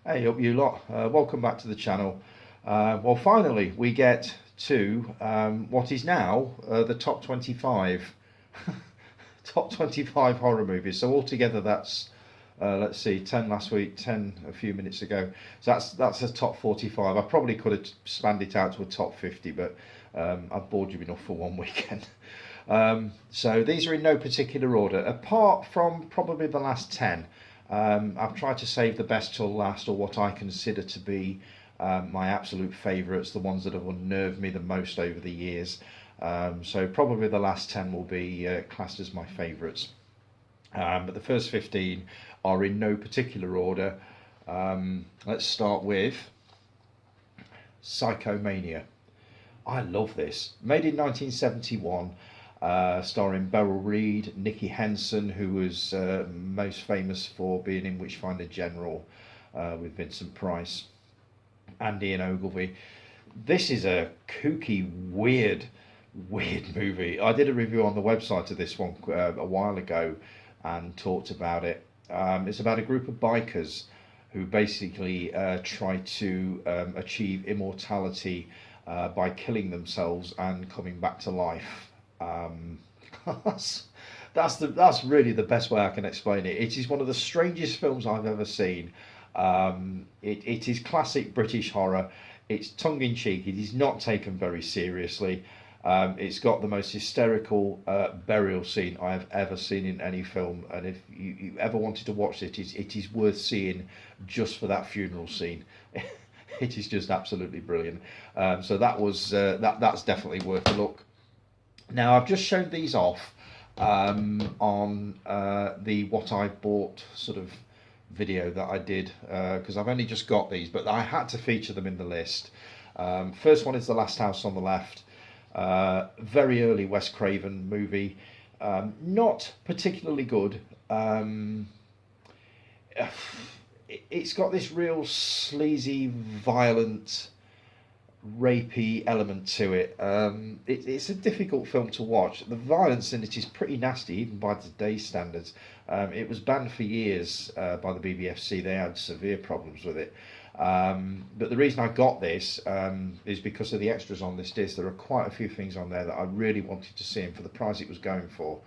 Hey up you lot, welcome back to the channel. Well, finally we get to what is now the top 25 top 25 horror movies. So altogether that's let's see, 10 last week, 10 a few minutes ago. So that's a top 45. I probably could have spanned it out to a top 50, but I've bored you enough for one weekend. So these are in no particular order, apart from probably the last 10. I've tried to save the best till last, or what I consider to be my absolute favourites, the ones that have unnerved me the most over the years. So probably the last 10 will be classed as my favourites. But the first 15 are in no particular order. Let's start with Psychomania. I love this. Made in 1971. Starring Beryl Reid, Nicky Henson, who was most famous for being in Witchfinder General with Vincent Price, and Ian Ogilvy. This is a kooky, weird movie. I did a review on the website of this one a while ago and talked about it. It's about a group of bikers who basically try to achieve immortality by killing themselves and coming back to life. That's that's really the best way I can explain it. It is one of the strangest films I've ever seen. It is classic British horror. It's tongue in cheek. It is not taken very seriously. It's got the most hysterical burial scene I have ever seen in any film, and if you ever wanted to watch it, it is worth seeing just for that funeral scene. It is just absolutely brilliant. So that's definitely worth a look. Now I've just shown these off on the what I bought sort of video that I did because I've only just got these, but I had to feature them in the list. First one is The Last House on the Left. Very early Wes Craven movie. Not particularly good. It's got this real sleazy, violent, rapey element to it. It's a difficult film to watch. The violence in it is pretty nasty, even by today's standards. It was banned for years by the BBFC. They had severe problems with it. But the reason I got this is because of the extras on this disc. There are quite a few things on there that I really wanted to see, and for the price it was going for,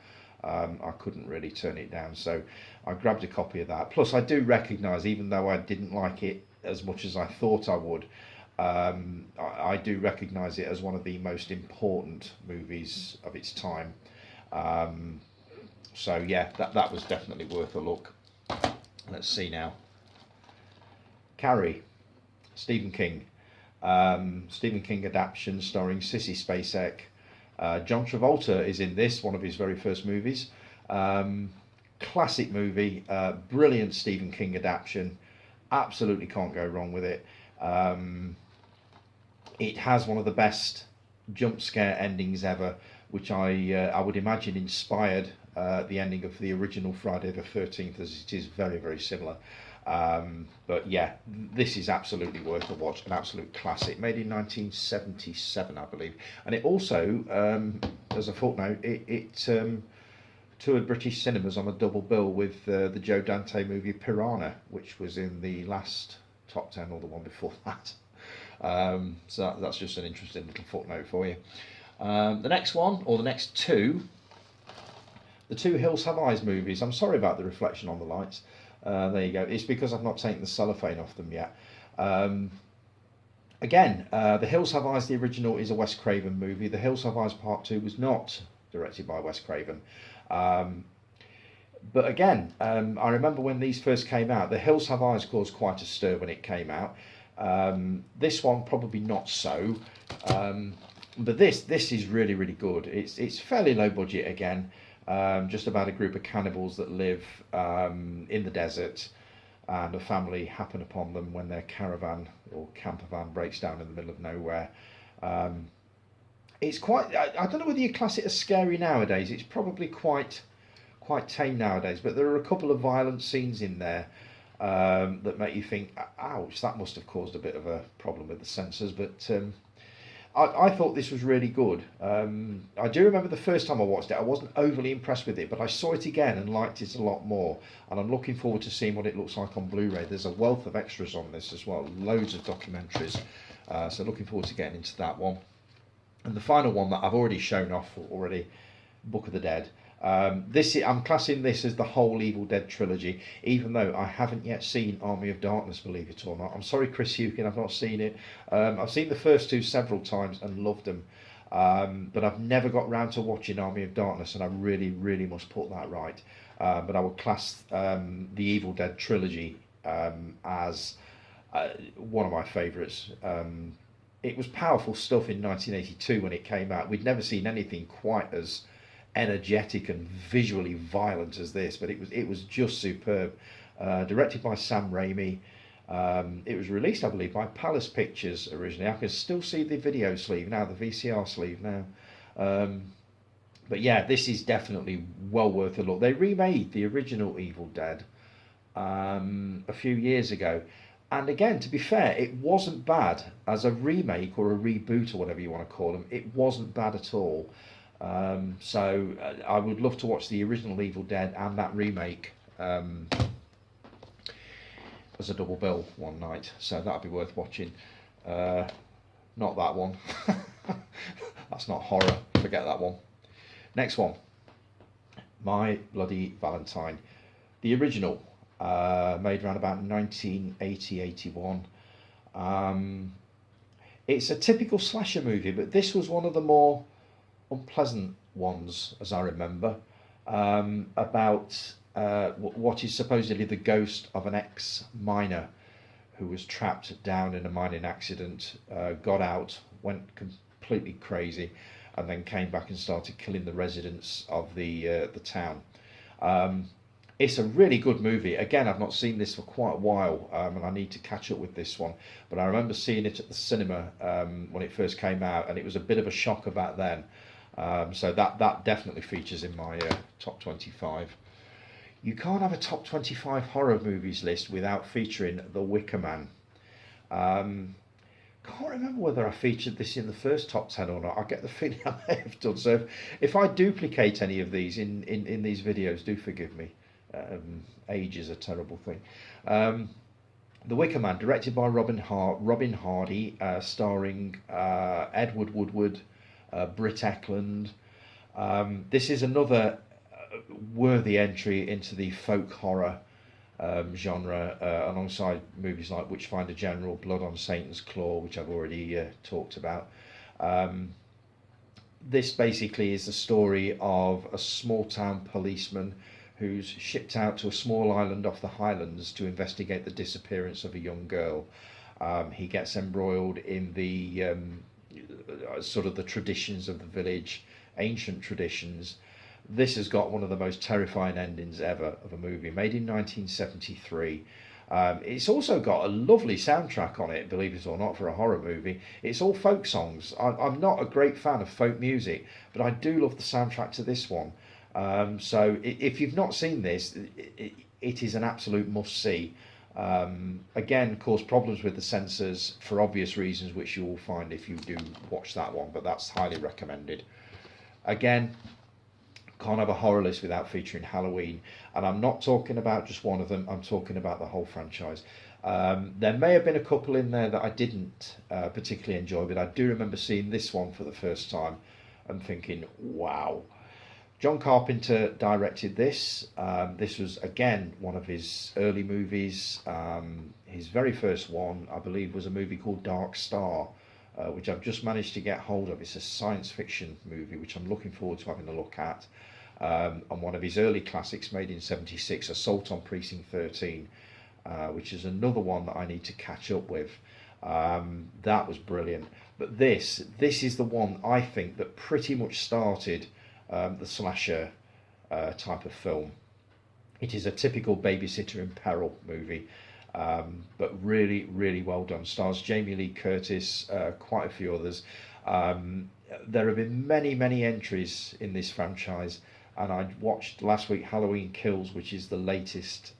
I couldn't really turn it down. So I grabbed a copy of that. Plus, I do recognise, even though I didn't like it as much as I thought I would, I do recognise it as one of the most important movies of its time. So yeah, that was definitely worth a look. Let's see now. Carrie, Stephen King. Stephen King adaptation starring Sissy Spacek. John Travolta is in this, one of his very first movies. Classic movie, brilliant Stephen King adaptation. Absolutely can't go wrong with it. It has one of the best jump scare endings ever, which I would imagine inspired the ending of the original Friday the 13th, as it is very, very similar. But yeah, this is absolutely worth a watch, an absolute classic, made in 1977, I believe. And it also, as a footnote, it toured British cinemas on a double bill with the Joe Dante movie Piranha, which was in the last top 10 or the one before that. So that's just an interesting little footnote for you. The next one, or the next two, the two Hills Have Eyes movies. I'm sorry about the reflection on the lights. There you go. It's because I've not taken the cellophane off them yet. Again, The Hills Have Eyes, the original, is a Wes Craven movie. The Hills Have Eyes Part 2 was not directed by Wes Craven. But again, I remember when these first came out, The Hills Have Eyes caused quite a stir when it came out. This one probably not so. But this is really, really good. It's fairly low budget again. Just about a group of cannibals that live in the desert, and a family happen upon them when their caravan or camper van breaks down in the middle of nowhere. It's quite, I don't know whether you class it as scary nowadays. It's probably quite tame nowadays, but there are a couple of violent scenes in there that make you think, ouch, that must have caused a bit of a problem with the censors. But I thought this was really good. I do remember the first time I watched it, I wasn't overly impressed with it, but I saw it again and liked it a lot more. And I'm looking forward to seeing what it looks like on Blu-ray. There's a wealth of extras on this as well, loads of documentaries. So looking forward to getting into that one. And the final one that I've already shown off already, Book of the Dead. I'm classing this as the whole Evil Dead trilogy, even though I haven't yet seen Army of Darkness, believe it or not. I'm sorry, Chris Hukin, I've not seen it. I've seen the first two several times and loved them, but I've never got round to watching Army of Darkness, and I really, really must put that right. But I would class the Evil Dead trilogy as one of my favourites. It was powerful stuff in 1982 when it came out. We'd never seen anything quite as energetic and visually violent as this, but it was just superb. Directed by Sam Raimi. It was released, I believe, by Palace Pictures originally. I can still see the video sleeve now, the VCR sleeve now. But yeah, this is definitely well worth a look. They remade the original Evil Dead a few years ago. And again, to be fair, it wasn't bad as a remake or a reboot or whatever you want to call them. It wasn't bad at all. So I would love to watch the original Evil Dead and that remake as a double bill one night. So that'd be worth watching. Not that one. That's not horror. Forget that one. Next one. My Bloody Valentine. The original, made around about 1980-81. It's a typical slasher movie, but this was one of the more unpleasant ones, as I remember, about what is supposedly the ghost of an ex-miner who was trapped down in a mining accident, got out, went completely crazy, and then came back and started killing the residents of the town. It's a really good movie. Again, I've not seen this for quite a while, and I need to catch up with this one. But I remember seeing it at the cinema when it first came out, and it was a bit of a shocker back then. So that definitely features in my top 25. You can't have a top 25 horror movies list without featuring The Wicker Man. Can't remember whether I featured this in the first top 10 or not. I get the feeling I may have done. So if I duplicate any of these in these videos, do forgive me. Age is a terrible thing. The Wicker Man, directed by Robin Hardy, starring Edward Woodward, Britt Eklund. This is another worthy entry into the folk horror genre, alongside movies like Witchfinder General, Blood on Satan's Claw, which I've already talked about. This basically is the story of a small town policeman who's shipped out to a small island off the Highlands to investigate the disappearance of a young girl. He gets embroiled in the sort of the traditions of the village, ancient traditions. This has got one of the most terrifying endings ever of a movie, made in 1973. It's also got a lovely soundtrack on it, believe it or not, for a horror movie. It's all folk songs. I'm not a great fan of folk music, but I do love the soundtrack to this one. So if you've not seen this, it is an absolute must-see. Again, caused problems with the censors for obvious reasons, which you will find if you do watch that one, but that's highly recommended. Again, can't have a horror list without featuring Halloween, and I'm not talking about just one of them, I'm talking about the whole franchise. There may have been a couple in there that I didn't particularly enjoy, but I do remember seeing this one for the first time and thinking, wow. John Carpenter directed this. This was, again, one of his early movies. His very first one, I believe, was a movie called Dark Star, which I've just managed to get hold of. It's a science fiction movie, which I'm looking forward to having a look at. And one of his early classics, made in '76, Assault on Precinct 13, which is another one that I need to catch up with. That was brilliant. But this is the one, I think, that pretty much started the slasher type of film. It is a typical babysitter in peril movie, but really, really well done. Stars Jamie Lee Curtis, quite a few others. There have been many, many entries in this franchise, and I watched last week Halloween Kills, which is the latest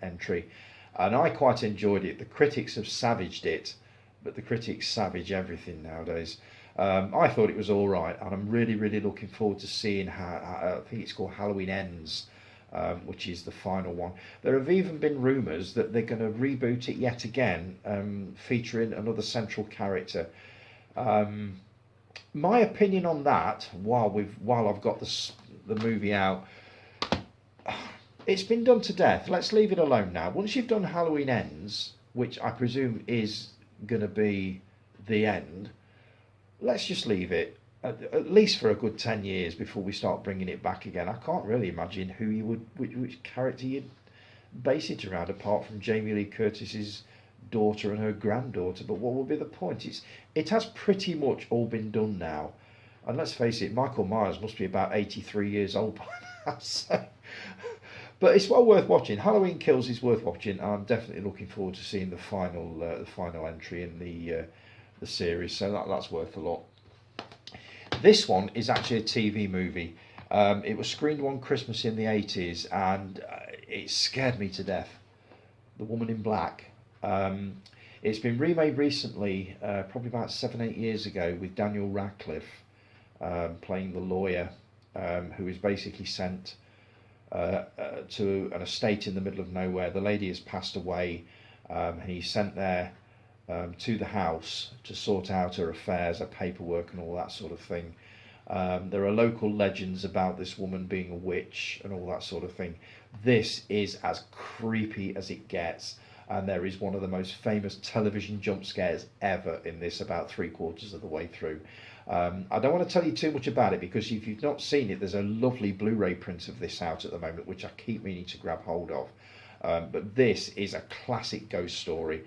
entry, and I quite enjoyed it. The critics have savaged it but the critics savage everything nowadays. I thought it was all right, and I'm really, really looking forward to seeing how I think it's called Halloween Ends, which is the final one. There have even been rumours that they're going to reboot it yet again, featuring another central character. Um, my opinion on that, while I've got the movie out, it's been done to death. Let's leave it alone now. Once you've done Halloween Ends, which I presume is going to be the end, let's just leave it at least for a good 10 years before we start bringing it back again. I can't really imagine who you would, which character you'd base it around, apart from Jamie Lee Curtis's daughter and her granddaughter. But what will be the point? It has pretty much all been done now. And let's face it, Michael Myers must be about 83 years old by now. So, but it's well worth watching. Halloween Kills is worth watching. I'm definitely looking forward to seeing the final entry in the series. So that's worth a lot. This one is actually a TV movie. It was screened one Christmas in the 80s, and it scared me to death. The Woman in Black. It's been remade recently, probably about 7-8 years ago, with Daniel Radcliffe playing the lawyer who is basically sent to an estate in the middle of nowhere. The lady has passed away, and he's sent there to the house to sort out her affairs, her paperwork, and all that sort of thing. There are local legends about this woman being a witch and all that sort of thing. This is as creepy as it gets, and there is one of the most famous television jump scares ever in this, about 3/4 of the way through. I don't want to tell you too much about it, because if you've not seen it, there's a lovely Blu-ray print of this out at the moment, which I keep meaning to grab hold of. But this is a classic ghost story.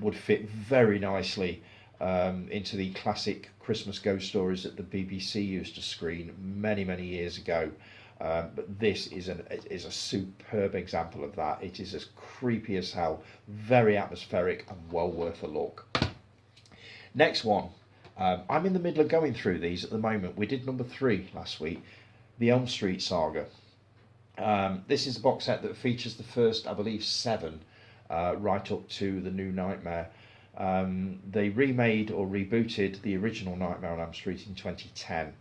Would fit very nicely into the classic Christmas ghost stories that the BBC used to screen many, many years ago. But this is a superb example of that. It is as creepy as hell, very atmospheric, and well worth a look. Next one. I'm in the middle of going through these at the moment. We did number 3 last week, the Elm Street Saga. This is a box set that features the first, I believe, 7, right up to the new Nightmare. They remade or rebooted the original Nightmare on Elm Street in 2010.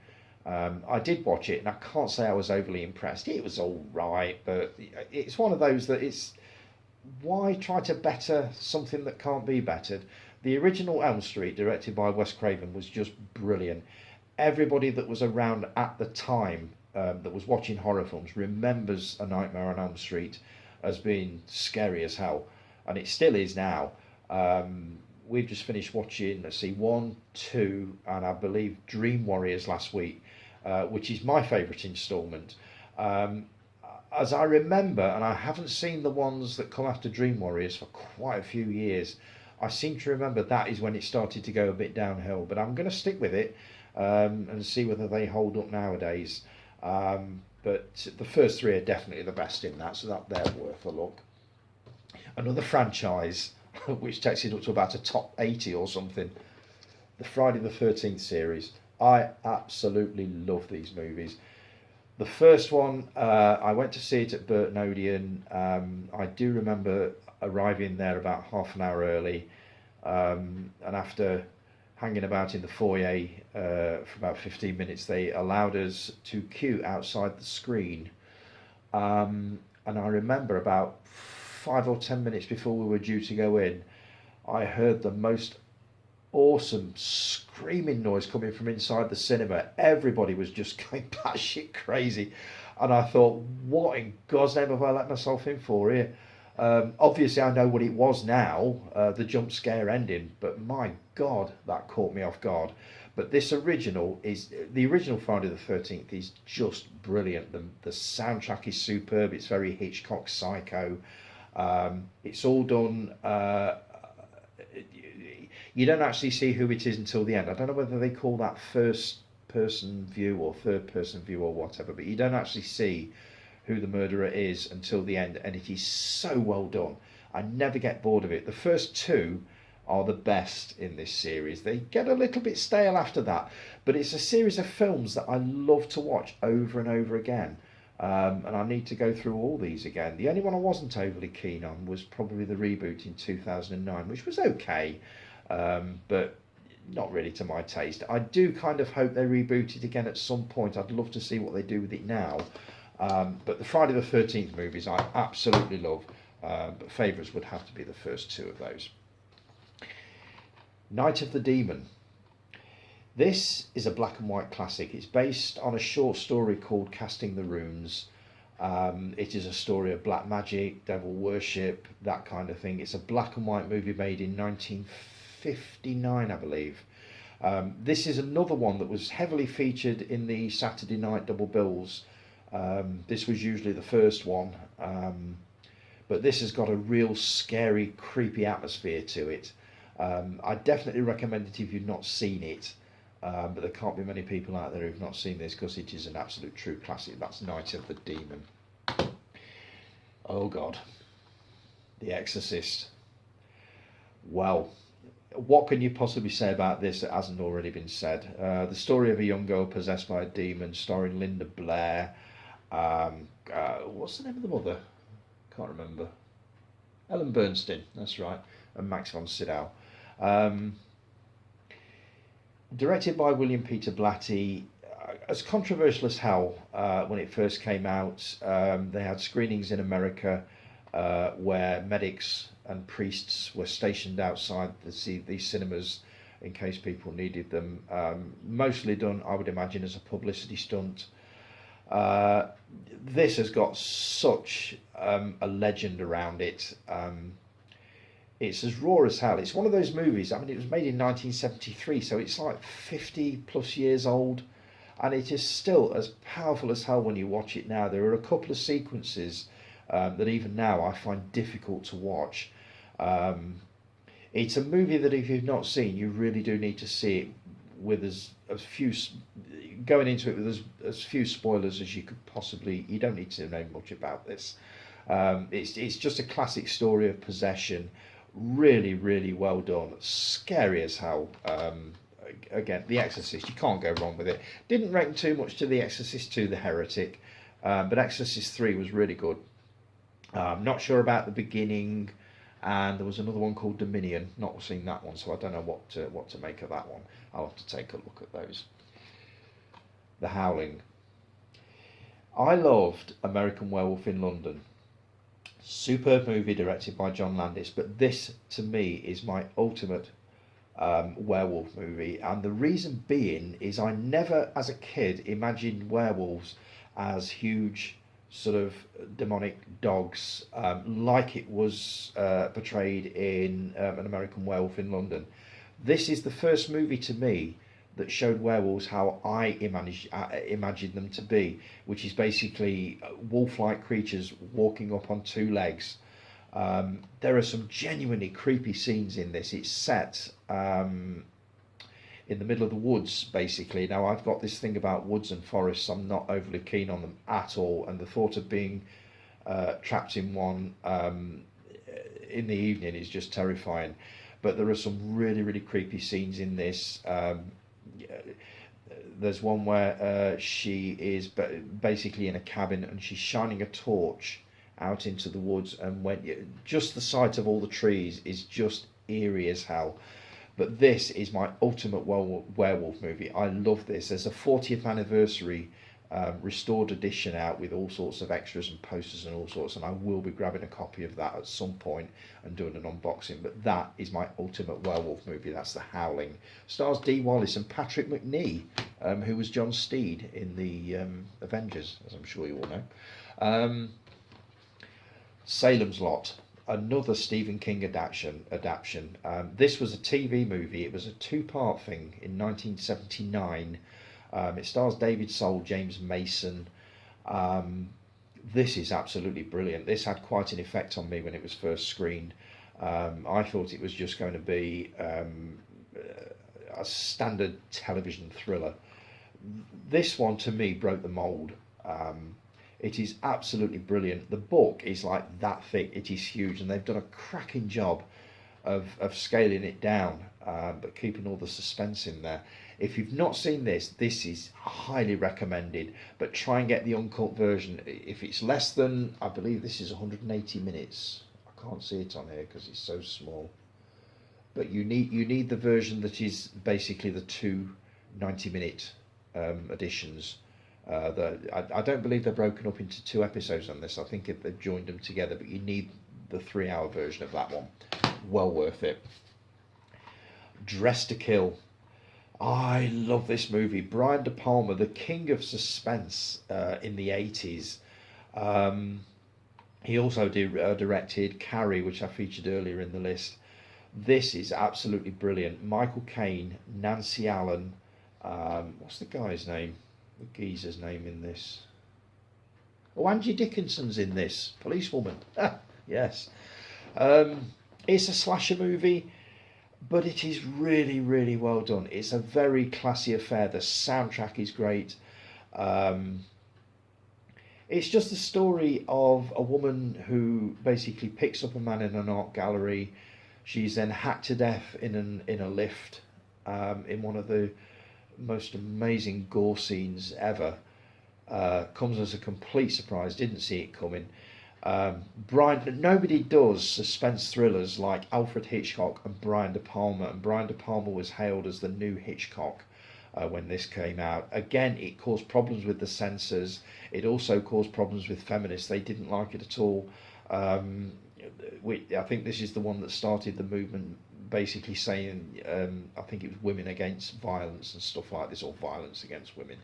I did watch it, and I can't say I was overly impressed. It was all right, but it's one of those that it's, why try to better something that can't be bettered? The original Elm Street, directed by Wes Craven, was just brilliant. Everybody that was around at the time that was watching horror films remembers A Nightmare on Elm Street as being scary as hell, and it still is now. We've just finished watching, let's see, 1, 2, and I believe Dream Warriors last week, which is my favourite instalment. As I remember, and I haven't seen the ones that come after Dream Warriors for quite a few years, I seem to remember that is when it started to go a bit downhill, but I'm going to stick with it and see whether they hold up nowadays. But the first 3 are definitely the best in that, so they're worth a look. Another franchise which takes it up to about a top 80 or something, the Friday the 13th series. I absolutely love these movies. The first one, I went to see it at Burton Odeon. I do remember arriving there about half an hour early, and after hanging about in the foyer for about 15 minutes, they allowed us to queue outside the screen. And I remember about 5 or 10 minutes before we were due to go in, I heard the most awesome screaming noise coming from inside the cinema. Everybody was just going batshit crazy, and I thought, what in God's name have I let myself in for here? Obviously I know what it was now, the jump scare ending, but my God, that caught me off guard. But this original Friday the 13th is just brilliant. The soundtrack is superb. It's very Hitchcock Psycho. It's all done. You don't actually see who it is until the end. I don't know whether they call that first person view or third person view or whatever, but you don't actually see who the murderer is until the end, and it is so well done. I never get bored of it. The first 2 are the best in this series. They get a little bit stale after that, but it's a series of films that I love to watch over and over again. And I need to go through all these again. The only one I wasn't overly keen on was probably the reboot in 2009, which was okay. but not really to my taste. I do kind of hope they reboot it again at some point. I'd love to see what they do with it now. But the Friday the 13th movies I absolutely love, but favourites would have to be the first two of those. Night of the Demon. This is a black and white classic. It's based on a short story called Casting the Runes. It is a story of black magic, devil worship, that kind of thing. It's a black and white movie made in 1959, I believe. This is another one that was heavily featured in the Saturday night double bills. This was usually the first one, but this has got a real scary, creepy atmosphere to it. I definitely recommend it if you've not seen it, but there can't be many people out there who've not seen this because it is an absolute true classic. That's Night of the Demon. Oh God, The Exorcist. Well, what can you possibly say about this that hasn't already been said? The story of a young girl possessed by a demon, starring Linda Blair. What's the name of the mother? Can't remember. Ellen Bernstein, that's right, and Max von Sydow. Directed by William Peter Blatty. As controversial as hell when it first came out. They had screenings in America where medics and priests were stationed outside these cinemas in case people needed them. Mostly done, I would imagine, as a publicity stunt. This has got such a legend around it. It's as raw as hell. It's one of those movies, I mean, it was made in 1973, so it's like 50 plus years old, and it is still as powerful as hell when you watch it now. There are a couple of sequences that even now I find difficult to watch. It's a movie that if you've not seen, you really do need to see it with as few, going into it with as few spoilers as you could possibly. You don't need to know much about this. It's just a classic story of possession. Really, really well done. Scary as hell. Again, The Exorcist, you can't go wrong with it. Didn't rank too much to The Exorcist 2, The Heretic, but Exorcist 3 was really good. Not sure about the beginning, and there was another one called Dominion. Not seen that one, so I don't know what to make of that one. I'll have to take a look at those. The Howling. I loved American Werewolf in London. Superb movie directed by John Landis, but this to me is my ultimate werewolf movie, and the reason being is I never as a kid imagined werewolves as huge sort of demonic dogs like it was portrayed in An American Werewolf in London. This is the first movie to me that showed werewolves how I imagined them to be, which is basically wolf-like creatures walking up on two legs. There are some genuinely creepy scenes in this. It's set in the middle of the woods, basically. Now, I've got this thing about woods and forests. I'm not overly keen on them at all, and the thought of being trapped in one in the evening is just terrifying. But there are some really, really creepy scenes in this. There's one where she is basically in a cabin and she's shining a torch out into the woods, and just the sight of all the trees is just eerie as hell. But this is my ultimate werewolf movie. I love this. There's a 40th anniversary restored edition out with all sorts of extras and posters and all sorts, and I will be grabbing a copy of that at some point and doing an unboxing. But that is my ultimate werewolf movie. That's The Howling. Stars Dee Wallace and Patrick Macnee, who was John Steed in the Avengers, as I'm sure you all know. Salem's Lot, another Stephen King adaptation. This was a TV movie. It was a two-part thing in 1979. It stars David Soul, James Mason. This is absolutely brilliant. This had quite an effect on me when it was first screened. I thought it was just going to be a standard television thriller. This one, to me, broke the mould. It is absolutely brilliant. The book is like that thick. It is huge, and they've done a cracking job of scaling it down, but keeping all the suspense in there. If you've not seen this, this is highly recommended, but try and get the uncut version. If it's less than, I believe this is 180 minutes. I can't see it on here because it's so small. but you need the version that is basically the two 90-minute editions. I don't believe they're broken up into 2 episodes on this. I think they've joined them together, but you need the 3-hour version of that one. Well worth it. Dressed to Kill. I love this movie. Brian De Palma, the king of suspense in the 80s. He also directed Carrie, which I featured earlier in the list. This is absolutely brilliant. Michael Caine, Nancy Allen. What's the guy's name? The geezer's name in this? Oh, Angie Dickinson's in this. Policewoman. Yes. It's a slasher movie, but it is really, really well done. It's a very classy affair. The soundtrack is great. It's just the story of a woman who basically picks up a man in an art gallery. She's then hacked to death in a lift, in one of the most amazing gore scenes ever. Comes as a complete surprise. Didn't see it coming. Nobody does suspense thrillers like Alfred Hitchcock and Brian De Palma. And Brian De Palma was hailed as the new Hitchcock when this came out. Again, it caused problems with the censors. It also caused problems with feminists. They didn't like it at all. I think this is the one that started the movement, basically saying, I think it was women against violence and stuff like this, or violence against women.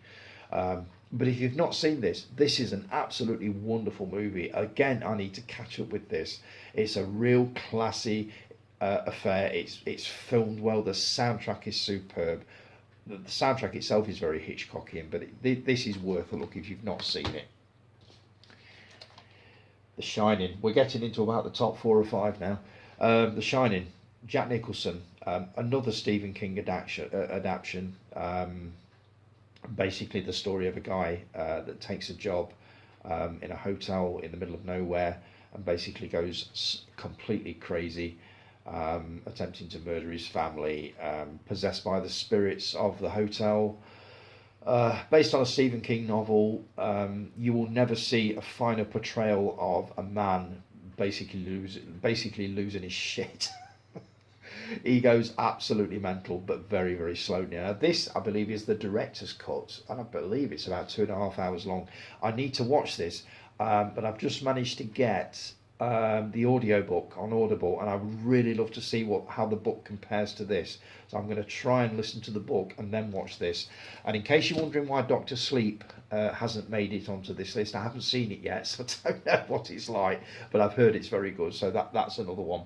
But if you've not seen this, this is an absolutely wonderful movie. Again, I need to catch up with this. It's a real classy affair. It's filmed well. The soundtrack is superb. The soundtrack itself is very Hitchcockian, but this is worth a look if you've not seen it. The Shining. We're getting into about the top 4 or 5 now. The Shining. Jack Nicholson. Another Stephen King adaptation. Basically the story of a guy that takes a job in a hotel in the middle of nowhere and basically goes completely crazy, attempting to murder his family, possessed by the spirits of the hotel. Based on a Stephen King novel. You will never see a finer portrayal of a man basically losing his shit. He goes absolutely mental, but very, very slow. Now, this, I believe, is the director's cut, and I believe it's about 2.5 hours long. I need to watch this, but I've just managed to get the audiobook on Audible, and I would really love to see how the book compares to this. So I'm going to try and listen to the book and then watch this. And in case you're wondering why Dr. Sleep hasn't made it onto this list, I haven't seen it yet, so I don't know what it's like, but I've heard it's very good, so that's another one.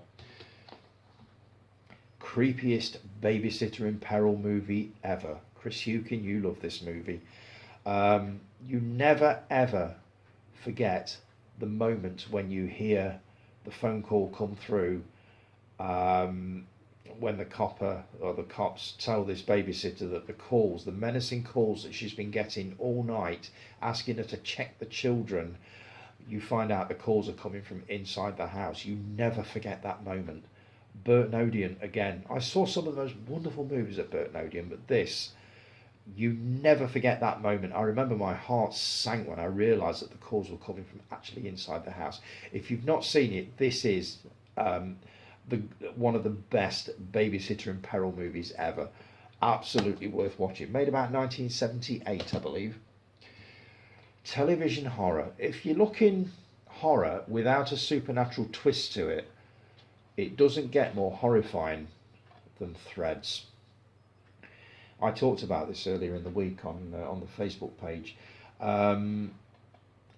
Creepiest babysitter in peril movie ever. Chris Hukin, you love this movie. You never ever forget the moment when you hear the phone call come through, when the cops tell this babysitter that the menacing calls that she's been getting all night, asking her to check the children, you find out the calls are coming from inside the house. You never forget that moment. Burton Odeon, again, I saw some of the most wonderful movies at Burton Odeon, but this, you never forget that moment. I remember my heart sank when I realised that the calls were coming from actually inside the house. If you've not seen it, this is one of the best babysitter in peril movies ever. Absolutely worth watching. Made about 1978, I believe. Television horror. If you're looking horror without a supernatural twist to it, it doesn't get more horrifying than Threads. I talked about this earlier in the week on the Facebook page.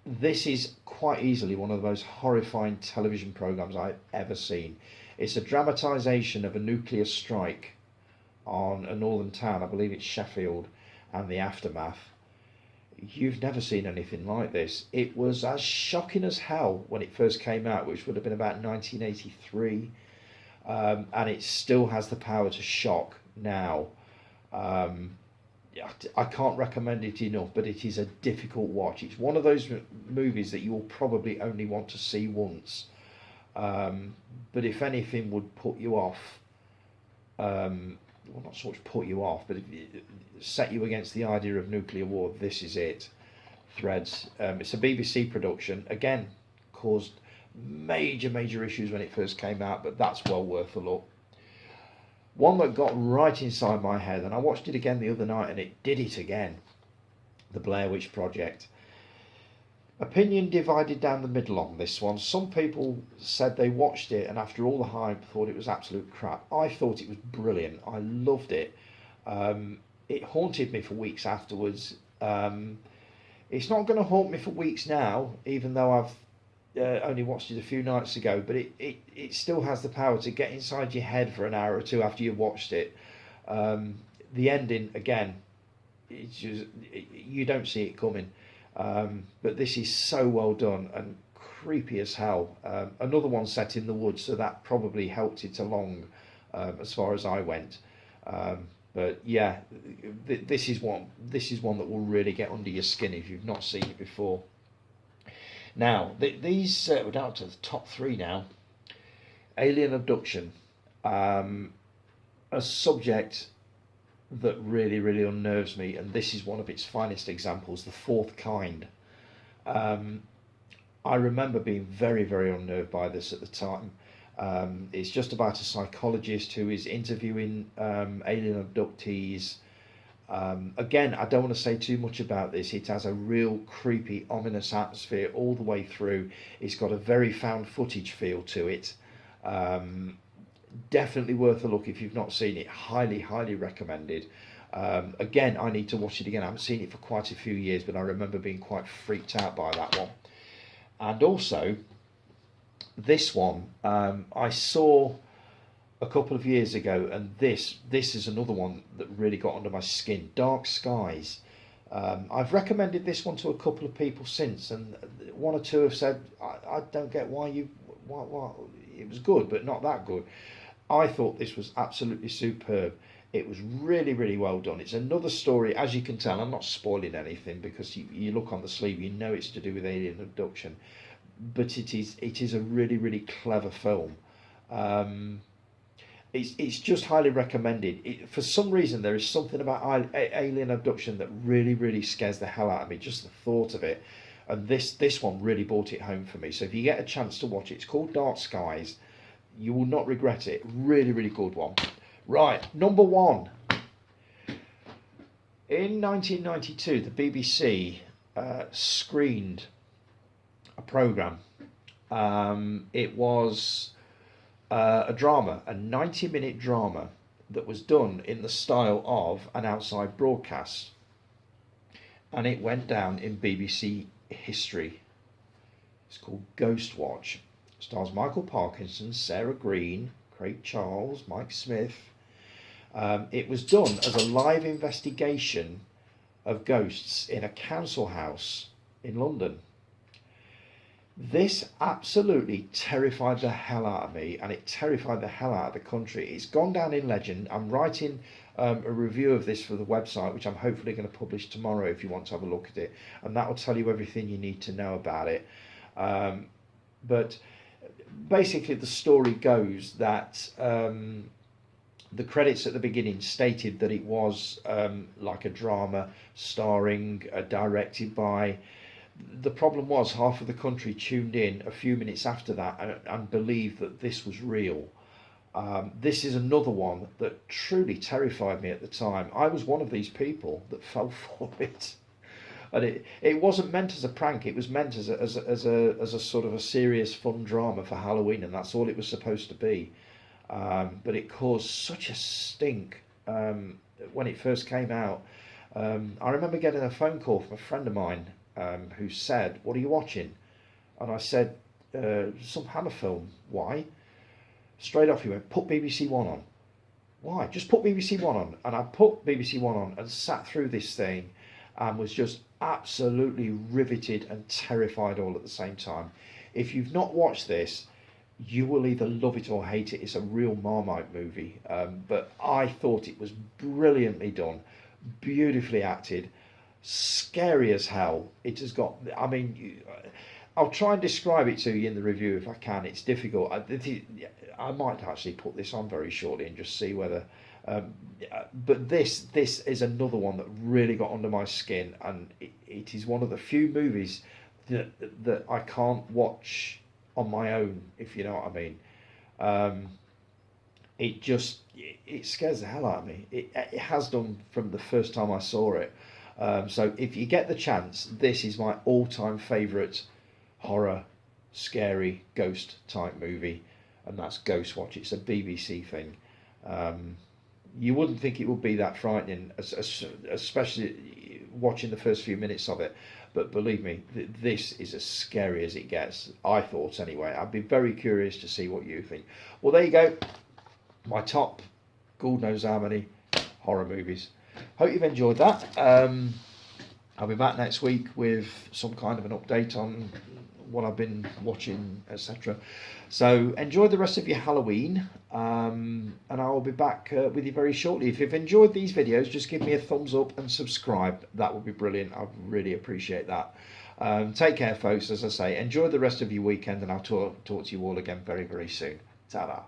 This is quite easily one of the most horrifying television programs I've ever seen. It's a dramatisation of a nuclear strike on a northern town, I believe it's Sheffield, and the aftermath. You've never seen anything like this. It was as shocking as hell when it first came out, which would have been about 1983, and it still has the power to shock now. I can't recommend it enough, but it is a difficult watch. It's one of those movies that you will probably only want to see once, but if anything would put you off, well, not so much put you off, but set you against the idea of nuclear war, this is it. Threads. It's a BBC production. Again, caused major issues when it first came out, but that's well worth a look. One that got right inside my head, and I watched it again the other night, and it did it again. The Blair Witch Project. Opinion divided down the middle on this one. Some people said they watched it and after all the hype thought it was absolute crap. I thought it was brilliant. I loved it. It haunted me for weeks afterwards. It's not going to haunt me for weeks now, even though I've only watched it a few nights ago, but it still has the power to get inside your head for an hour or two after you've watched it. The ending, again, it's just, you don't see it coming. But this is so well done and creepy as hell. Another one set in the woods, so that probably helped it along as far as I went. But yeah, this is one that will really get under your skin if you've not seen it before. Now, these we're down to the top three now. Alien abduction, a subject that really, really unnerves me, and this is one of its finest examples, the fourth kind. I remember being very, very unnerved by this at the time. It's just about a psychologist who is interviewing alien abductees. Again, I don't want to say too much about this. It has a real creepy, ominous atmosphere all the way through. It's got a very found footage feel to it. Definitely worth a look if you've not seen it. Highly, highly recommended. Again, I need to watch it again. I haven't seen it for quite a few years, but I remember being quite freaked out by that one. And also, this one I saw a couple of years ago, and this is another one that really got under my skin. Dark Skies. I've recommended this one to a couple of people since, and one or two have said, I don't get why it was good, but not that good. I thought this was absolutely superb. It was really, really well done. It's another story, as you can tell. I'm not spoiling anything because you look on the sleeve, you know it's to do with alien abduction. But it is a really, really clever film. It's just highly recommended. For some reason, there is something about alien abduction that really, really scares the hell out of me. Just the thought of it. And this one really brought it home for me. So if you get a chance to watch it, it's called Dark Skies. You will not regret it. Really, really good one. Right, number one. In 1992, the BBC screened a programme. It was a drama, a 90-minute drama that was done in the style of an outside broadcast. And it went down in BBC history. It's called Ghost Watch. It stars Michael Parkinson, Sarah Green, Craig Charles, Mike Smith. It was done as a live investigation of ghosts in a council house in London. This absolutely terrified the hell out of me, and it terrified the hell out of the country. It's gone down in legend. I'm writing a review of this for the website, which I'm hopefully going to publish tomorrow if you want to have a look at it, and that will tell you everything you need to know about it. But basically the story goes that the credits at the beginning stated that it was like a drama starring, directed by. The problem was half of the country tuned in a few minutes after that and believed that this was real. This is another one that truly terrified me at the time. I was one of these people that fell for it. And it wasn't meant as a prank. It was meant as a sort of a serious fun drama for Halloween, and that's all it was supposed to be. But it caused such a stink when it first came out. I remember getting a phone call from a friend of mine who said, "What are you watching?" And I said, "Some Hammer film." "Why?" Straight off he went, "Put BBC One on." "Why?" "Just put BBC One on." And I put BBC One on and sat through this thing and was just absolutely riveted and terrified all at the same time. If you've not watched this, you will either love it or hate it. It's a real Marmite movie, but I thought it was brilliantly done, beautifully acted, scary as hell. It has got, I mean, I'll try and describe it to you in the review if I can. It's difficult. I might actually put this on very shortly and just see whether. But this is another one that really got under my skin, and it is one of the few movies that I can't watch on my own, if you know what I mean. it scares the hell out of me. It has done from the first time I saw it. So if you get the chance, this is my all-time favourite horror, scary, ghost type movie, and that's Ghostwatch. It's a BBC thing. You wouldn't think it would be that frightening, especially watching the first few minutes of it. But believe me, this is as scary as it gets. I thought anyway. I'd be very curious to see what you think. Well, there you go. My top, God knows how many horror movies. Hope you've enjoyed that. I'll be back next week with some kind of an update on what I've been watching, etc. So enjoy the rest of your Halloween, and I will be back with you very shortly. If you've enjoyed these videos, just give me a thumbs up and subscribe. That would be brilliant. I really appreciate that. Take care, folks. As I say, enjoy the rest of your weekend, and I'll talk to you all again very, very soon. Ta-da.